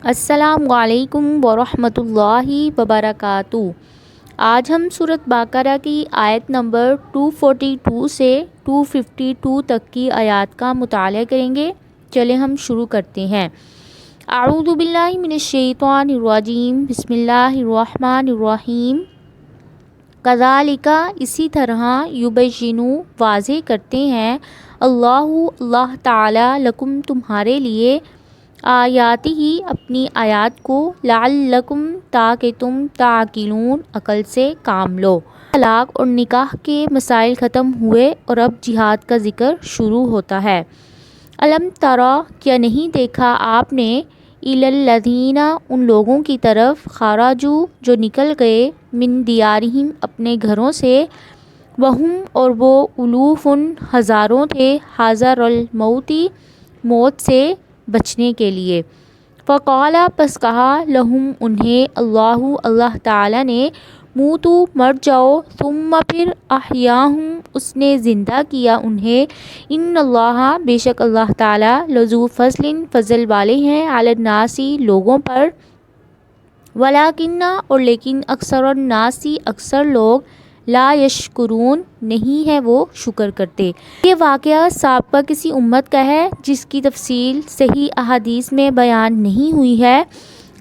السلام علیکم ورحمۃ اللہ وبرکاتہ۔ آج ہم سورۃ بقرہ کی آیت نمبر 242 سے 252 تک کی آیات کا مطالعہ کریں گے۔ چلیں ہم شروع کرتے ہیں۔ اعوذ باللہ من الشیطان الرجیم، بسم اللہ الرحمن الرحیم۔ کذالک، اسی طرح، یبین، واضح کرتے ہیں، اللہ تعالی، لکم، تمہارے لیے، آیاتی ہی، اپنی آیات کو، لعلکم، تاکہ تم، تعقلون، عقل سے کام لو۔ طلاق اور نکاح کے مسائل ختم ہوئے اور اب جہاد کا ذکر شروع ہوتا ہے۔ الم تری، کیا نہیں دیکھا آپ نے، الی الذین، ان لوگوں کی طرف، خرجوا، جو نکل گئے، من دیارہم، اپنے گھروں سے، وہم، اور وہ، الوف، ہزاروں تھے، حذر الموت، موت سے بچنے کے لیے، فقال، پس کہا، لہم، انہیں، اللہ تعالی نے، موتو، مر جاؤ، ثم، پھر، احیاہم، اس نے زندہ کیا انہیں، ان اللہ، بے شک اللہ تعالی، لذو فضل، فضل والے ہیں، علی الناس، لوگوں پر، ولکن، اور لیکن، اکثر الناس، اکثر لوگ، لا یشکرون، نہیں ہے وہ شکر کرتے۔ یہ واقعہ سابقہ کسی امت کا ہے جس کی تفصیل صحیح احادیث میں بیان نہیں ہوئی ہے،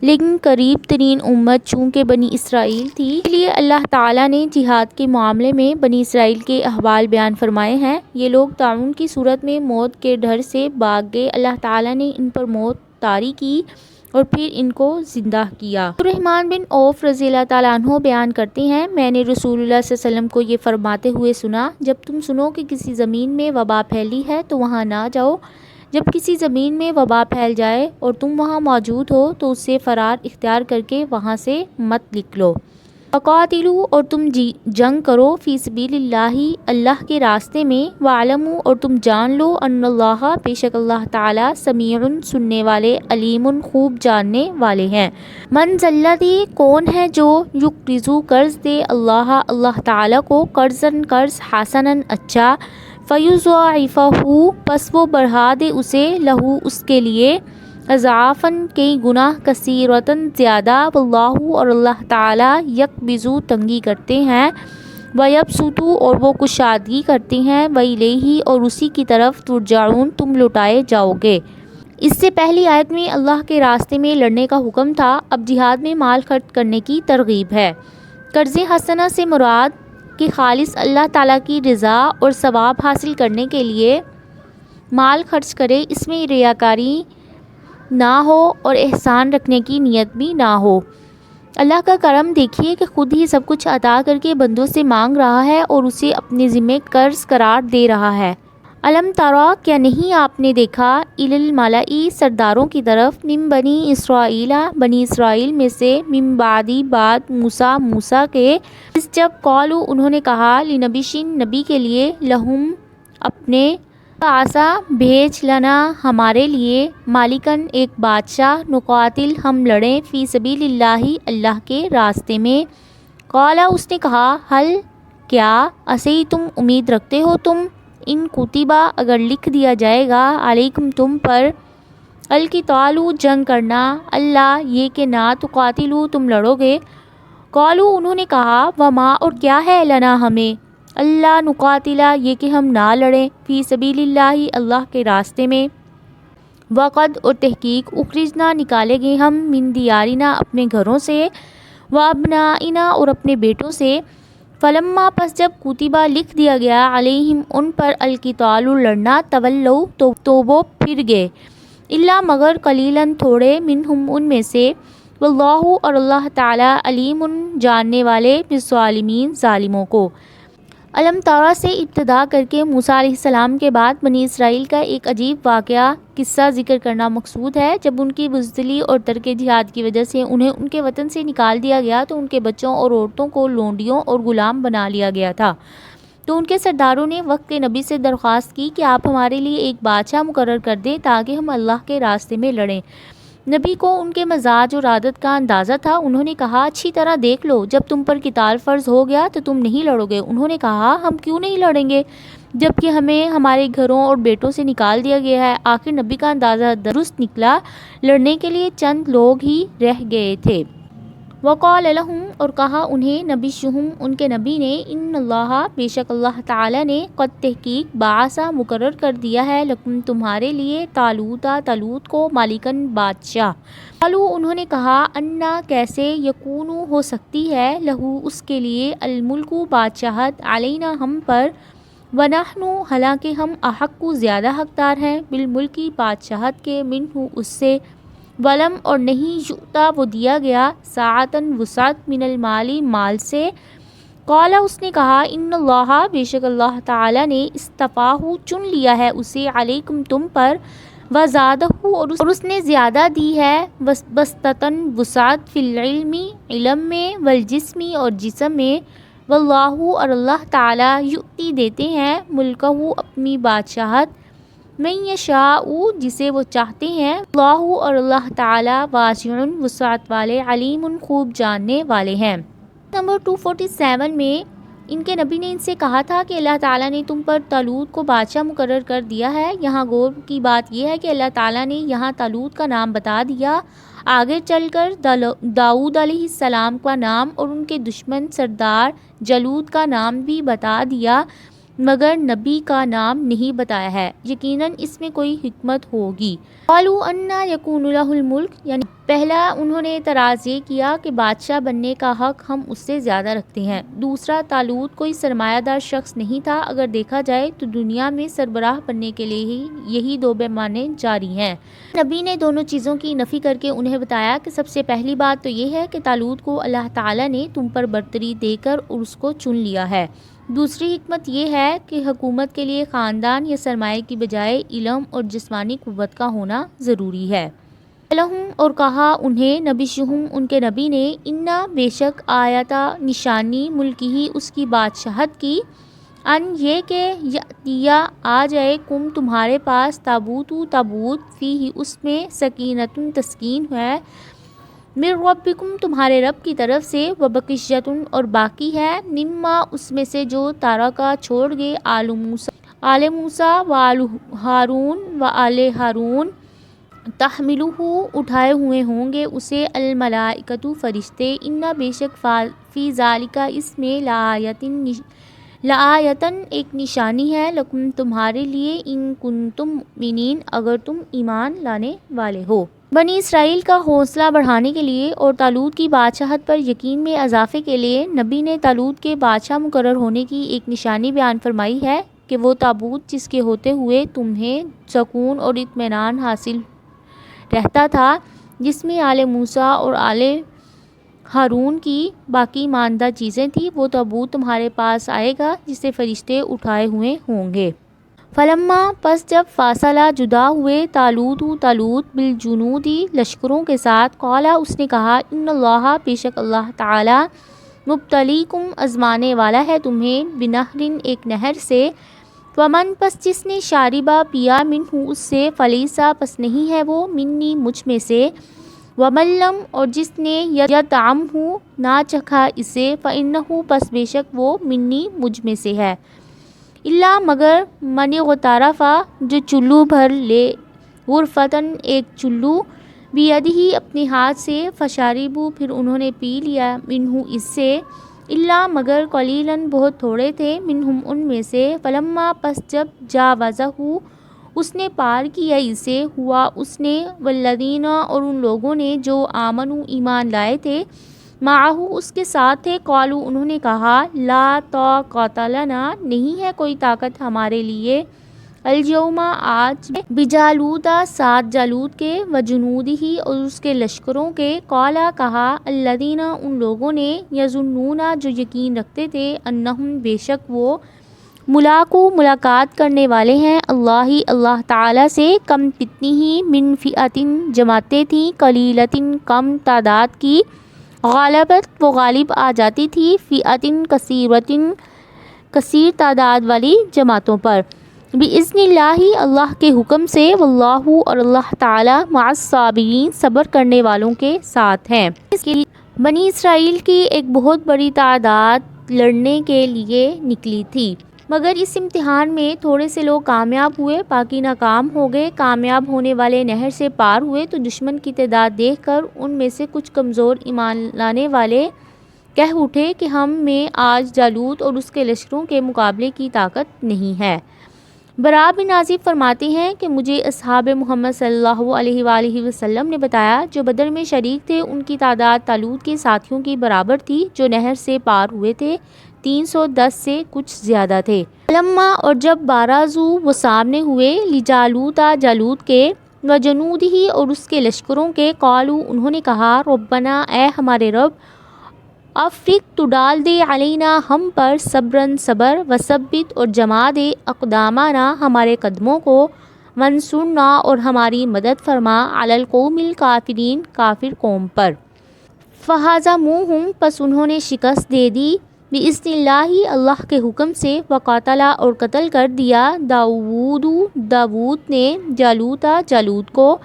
لیکن قریب ترین امت چونکہ بنی اسرائیل تھی، اس لیے اللہ تعالیٰ نے جہاد کے معاملے میں بنی اسرائیل کے احوال بیان فرمائے ہیں۔ یہ لوگ طاعون کی صورت میں موت کے ڈر سے بھاگ گئے، اللہ تعالیٰ نے ان پر موت طاری کی اور پھر ان کو زندہ کیا۔ عبدالرحمن بن عوف رضی اللہ تعالیٰ عنہ بیان کرتے ہیں، میں نے رسول اللہ صلی اللہ علیہ وسلم کو یہ فرماتے ہوئے سنا، جب تم سنو کہ کسی زمین میں وبا پھیلی ہے تو وہاں نہ جاؤ، جب کسی زمین میں وبا پھیل جائے اور تم وہاں موجود ہو تو اس سے فرار اختیار کر کے وہاں سے مت نکلو۔ وقاتلوا، اور تم جنگ کرو، فی سبیل اللہ، اللہ کے راستے میں، واعلموا، اور تم جان لو، ان اللہ، بے شک اللہ تعالی، سمیع، سننے والے، علیم، خوب جاننے والے ہیں۔ من ذا الذی، کون ہے جو، یقرض، قرض دے، اللہ تعالی کو، قرض حسنا، اچھا، فیضاعفہ، پس وہ بڑھا دے اسے، لہو، اس کے لیے، اضعافاً، کئی گنا، کثیرتاً، زیادہ، واللہ، اور اللہ تعالی، یقبض، تنگی کرتے ہیں، ویبسط، اور وہ کشادگی کرتے ہیں، وإلیہ، اور اسی کی طرف، ترجعون، تم لوٹائے جاؤ گے۔ اس سے پہلی آیت میں اللہ کے راستے میں لڑنے کا حکم تھا، اب جہاد میں مال خرچ کرنے کی ترغیب ہے۔ قرض حسنہ سے مراد کہ خالص اللہ تعالیٰ کی رضا اور ثواب حاصل کرنے کے لیے مال خرچ کرے، اس میں ریاکاری نہ ہو اور احسان رکھنے کی نیت بھی نہ ہو۔ اللہ کا کرم دیکھیے کہ خود ہی سب کچھ عطا کر کے بندوں سے مانگ رہا ہے اور اسے اپنے ذمے قرض قرار دے رہا ہے۔ الم تری، کیا نہیں آپ نے دیکھا، الی الملأ، سرداروں کی طرف، من بنی اسرائیل، بنی اسرائیل میں سے، من بعد موسیٰ کے، اس جب، قالوا، انہوں نے کہا، لنبی، نبی کے لیے، لہم، اپنے، آسا، بھیج، لنا، ہمارے لیے، مالکن، ایک بادشاہ، نقاتل، ہم لڑیں، فی سبیل اللہ، اللہ کے راستے میں، قالا، اس نے کہا، حل، کیا، عصیتم، امید رکھتے ہو تم، ان کتبہ، اگر لکھ دیا جائے گا، علیکم، تم پر، القتال، جنگ کرنا، اللہ، یہ کہ نہ، تقاتلوا، تم لڑو گے، قالوا، انہوں نے کہا، وما، اور کیا ہے، لنا، ہمیں، اللہ نقاتل، یہ کہ ہم نہ لڑیں، فی سبیل اللہ، اللہ کے راستے میں، وقد، اور تحقیق، اخرجنا، نکالے گئے ہم، من دیارنا، اپنے گھروں سے، وابنائنا، اور اپنے بیٹوں سے، فلما، پس جب، کتبہ، لکھ دیا گیا، علیہم، ان پر، القتال، لڑنا، تولوا، تو وہ پھر گئے، الا، مگر، قلیلاً، تھوڑے، منہم، ان میں سے، واللہ، اور اللہ تعالی، علیم، جاننے والے، بالظالمین، ظالموں کو۔ الم تری سے ابتدا کر کے موسیٰ علیہ السلام کے بعد بنی اسرائیل کا ایک عجیب واقعہ، قصہ ذکر کرنا مقصود ہے۔ جب ان کی بزدلی اور ترک جہاد کی وجہ سے انہیں ان کے وطن سے نکال دیا گیا تو ان کے بچوں اور عورتوں کو لونڈیوں اور غلام بنا لیا گیا تھا، تو ان کے سرداروں نے وقت کے نبی سے درخواست کی کہ آپ ہمارے لیے ایک بادشاہ مقرر کر دیں تاکہ ہم اللہ کے راستے میں لڑیں۔ نبی کو ان کے مزاج اور عادت کا اندازہ تھا، انہوں نے کہا، اچھی طرح دیکھ لو، جب تم پر قتال فرض ہو گیا تو تم نہیں لڑو گے۔ انہوں نے کہا، ہم کیوں نہیں لڑیں گے، جبکہ ہمیں ہمارے گھروں اور بیٹوں سے نکال دیا گیا ہے۔ آخر نبی کا اندازہ درست نکلا، لڑنے کے لیے چند لوگ ہی رہ گئے تھے۔ وقال لهم، اور کہا انہیں نبیہم، ان کے نبی نے، ان اللہ، بے شک اللہ تعالی نے، قد تحقیق بعثا، مقرر کر دیا ہے، لکم، تمہارے لیے، طالوت کو، مالکن، بادشاہ۔ قالوا، انہوں نے کہا، انا، کیسے، یکون، ہو سکتی ہے، لہو، اس کے لیے، الملک، بادشاہت، علینا، ہم پر، ونحن، حالانکہ ہم، احق، زیادہ حقدار ہیں، بالملک، بادشاہت کے، منہ، اس سے، ولم، اور نہیں، یؤتا، وہ دیا گیا، ساعتاً، وسعت، من المال، مال سے۔ قال، اس نے کہا، ان اللہ، بے شک اللہ تعالی نے، اصطفاہ، چن لیا ہے اسے، علیکم، تم پر، وزادہ، اور اس نے زیادہ دی ہے، بسطتاً، وسعت، فی العلم، علم میں، والجسم، اور جسم میں، واللہ، اور اللہ تعالی، یؤتی، دیتے ہیں، ملکہ، اپنی بادشاہت، من یشاء، جسے وہ چاہتے ہیں، اللہ، اور اللہ تعالی، واسع، وسعت والے، علیم، خوب جاننے والے ہیں۔ نمبر 247 میں ان کے نبی نے ان سے کہا تھا کہ اللہ تعالیٰ نے تم پر طالوت کو بادشاہ مقرر کر دیا ہے۔ یہاں غور کی بات یہ ہے کہ اللہ تعالیٰ نے یہاں طالوت کا نام بتا دیا، آگے چل کر داؤد علیہ السلام کا نام اور ان کے دشمن سردار جالوت کا نام بھی بتا دیا، مگر نبی کا نام نہیں بتایا ہے۔ یقیناً اس میں کوئی حکمت ہوگی۔ قالوا انا یکون لہ الملک، یعنی پہلا انہوں نے اعتراض یہ کیا کہ بادشاہ بننے کا حق ہم اس سے زیادہ رکھتے ہیں۔ دوسرا، طالوت کوئی سرمایہ دار شخص نہیں تھا۔ اگر دیکھا جائے تو دنیا میں سربراہ بننے کے لیے ہی یہی دو پیمانے جاری ہیں۔ نبی نے دونوں چیزوں کی نفی کر کے انہیں بتایا کہ سب سے پہلی بات تو یہ ہے کہ طالوت کو اللہ تعالیٰ نے تم پر برتری دے کر اور اس کو چن لیا ہے۔ دوسری حکمت یہ ہے کہ حکومت کے لیے خاندان یا سرمایہ کی بجائے علم اور جسمانی قوت کا ہونا ضروری ہے۔ لہم، اور کہا انہیں نبیہم، ان کے نبی نے، انا، بے شک، آیتا، نشانی، ملک ہی، اس کی بادشاہت کی، ان، یہ کہ، یاتیا، آ جائے، کم، تمہارے پاس، تابوت، فیہ، اس میں، سکینۃ، تسکین ہے، من ربکم، تمہارے رب کی طرف سے، وبقیۃ، اور باقی ہے، مما، اس میں سے جو، تارکا، چھوڑ گئے، آل موسیٰ و آل ہارون، و آل ہارون، تحملہ، اٹھائے ہوئے ہوں گے اسے، الملائکۃ، فرشتے، ان، بے شک، فی ذالک، اس میں، لآیۃً، ایک نشانی ہے، لکم، تمہارے لیے، ان کنتم مؤمنین، اگر تم ایمان لانے والے ہو۔ بنی اسرائیل کا حوصلہ بڑھانے کے لیے اور طالوت کی بادشاہت پر یقین میں اضافے کے لیے نبی نے طالوت کے بادشاہ مقرر ہونے کی ایک نشانی بیان فرمائی ہے کہ وہ تابوت جس کے ہوتے ہوئے تمہیں سکون اور اطمینان حاصل رہتا تھا، جس میں آل موسیٰ اور آل ہارون کی باقی ماندہ چیزیں تھیں، وہ تابوت تمہارے پاس آئے گا جسے فرشتے اٹھائے ہوئے ہوں گے۔ فلما، پس جب، فاصلہ، جدا ہوئے، طالوت بالجنود، لشکروں کے ساتھ، قالا، اس نے کہا، ان اللہ، بے شک اللہ تعالی، مبتلیکم، آزمانے والا ہے تمہیں، بنہر، ایک نہر سے، ومن، پس جس نے، شاربا، پیا، منہ، اس سے، فلیسا، پس نہیں ہے وہ، منی، مجھ میں سے، ومن لم، اور جس نے، یطعمہ، نہ چکھا اسے، فإنہ، پس بے شک وہ، منی، مجھ میں سے ہے، الا، مگر، من اغترف، جو چلو بھر لے، غرفتاً، ایک چلو، بیدہ، اپنے ہاتھ سے، فشربوا، پھر انہوں نے پی لیا، منہ، اس سے، الا، مگر، قلیلاً، بہت تھوڑے تھے، منہم، ان میں سے، فلما، پس جب، جاوزہ، اس نے پار کیا اسے، ہوا اس نے، والذین، اور ان لوگوں نے جو، آمنوا، ایمان لائے تھے، معہ، اس کے ساتھ تھے، قالوا، انہوں نے کہا، لا طاقت لنا، نہیں ہے کوئی طاقت ہمارے لیے، اليوم، آج، بجالوت، ساتھ جالوت کے، وجنودہ، اور اس کے لشکروں کے، قالا، کہا، الذین، ان لوگوں نے، یظنون، جو یقین رکھتے تھے، انہم، بے شک وہ، ملاقو، ملاقات کرنے والے ہیں، اللہ تعالی سے، کم، کتنی ہی، من فئۃ، جماعتیں تھیں، قلیلۃ، کم تعداد کی، غالبت، وہ غالب آ جاتی تھی، فئۃ کثیرۃ، کثیر تعداد والی جماعتوں پر، بِإِذْنِ اللہ، اللہ کے حکم سے، واللہ، اور اللہ تعالی، مع الصابرین، صبر کرنے والوں کے ساتھ ہیں۔ بنی اسرائیل کی ایک بہت بڑی تعداد لڑنے کے لیے نکلی تھی۔ مگر اس امتحان میں تھوڑے سے لوگ کامیاب ہوئے، باقی ناکام ہو گئے۔ کامیاب ہونے والے نہر سے پار ہوئے تو دشمن کی تعداد دیکھ کر ان میں سے کچھ کمزور ایمان لانے والے کہہ اٹھے کہ ہم میں آج جالوت اور اس کے لشکروں کے مقابلے کی طاقت نہیں ہے۔ براء بن عازب فرماتے ہیں کہ مجھے اصحاب محمد صلی اللہ علیہ وآلہ وسلم نے بتایا، جو بدر میں شریک تھے ان کی تعداد طالوت کے ساتھیوں کی برابر تھی جو نہر سے پار ہوئے تھے، 310 سے کچھ زیادہ تھے۔ لما اور جب بارزو وہ سامنے ہوئے لجالوتا جالوت کے وجنودہ اور اس کے لشکروں کے، قالوا انہوں نے کہا، ربنا اے ہمارے رب، افرغ تو ڈال دے علینا ہم پر صبرن صبر، وثبت اور جما دے اقدامنا ہمارے قدموں کو، وانصرنا اور ہماری مدد فرما علی القوم الکافرین کافر قوم پر۔ فہزموہم پس انہوں نے شکست دے دی، بإذن اللہ اللہ کے حکم سے، وقاتلا اور قتل کر دیا داؤد نے جالوتا جالوت کو،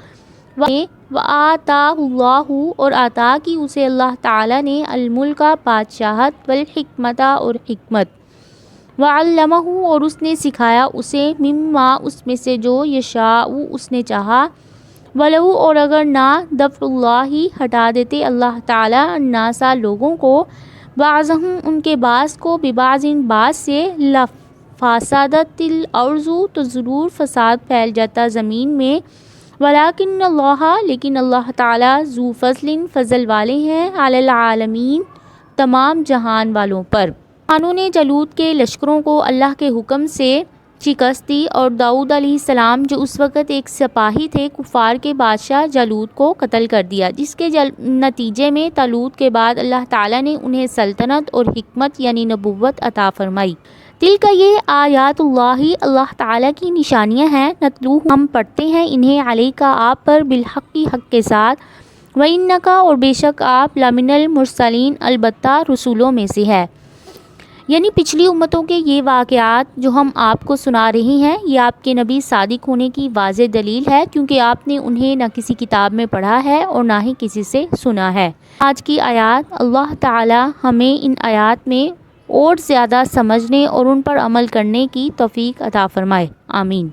وآتاہ اللہ اور عطا کی اسے اللہ تعالی نے الملک بادشاہت، والحکمت اور حکمت، وعلمہ اور اس نے سکھایا اسے، مما اس میں سے جو یشاء اس نے چاہا، ولو اور اگر نہ دفع اللہ ہٹا دیتے اللہ تعالی الناس لوگوں کو، بعضہم ان کے بعض کو، ببعض بعض سے، لفسدت الارض تو ضرور فساد پھیل جاتا زمین میں، ولیکن اللہ لیکن اللہ تعالی ذو فضل فضل والے ہیں، علی العالمین تمام جہان والوں پر۔ انہوں نے جالوت کے لشکروں کو اللہ کے حکم سے شکست دی اور داؤد علیہ السلام جو اس وقت ایک سپاہی تھے، کفار کے بادشاہ جالوت کو قتل کر دیا، جس کے نتیجے میں طالوت کے بعد اللہ تعالیٰ نے انہیں سلطنت اور حکمت یعنی نبوت عطا فرمائی۔ تلک یہ آیات اللہ اللہ تعالیٰ کی نشانیاں ہیں، نتلو ہم پڑھتے ہیں انہیں علیکا آپ پر، بالحق حق کے ساتھ، وَإِنَّكَ اور بے شک آپ، لَمِنَ الْمُرْسَلِينَ البتہ رسولوں میں سے ہے۔ یعنی پچھلی امتوں کے یہ واقعات جو ہم آپ کو سنا رہے ہیں، یہ آپ کے نبی صادق ہونے کی واضح دلیل ہے، کیونکہ آپ نے انہیں نہ کسی کتاب میں پڑھا ہے اور نہ ہی کسی سے سنا ہے۔ آج کی آیات، اللہ تعالی ہمیں ان آیات میں اور زیادہ سمجھنے اور ان پر عمل کرنے کی توفیق عطا فرمائے، آمین۔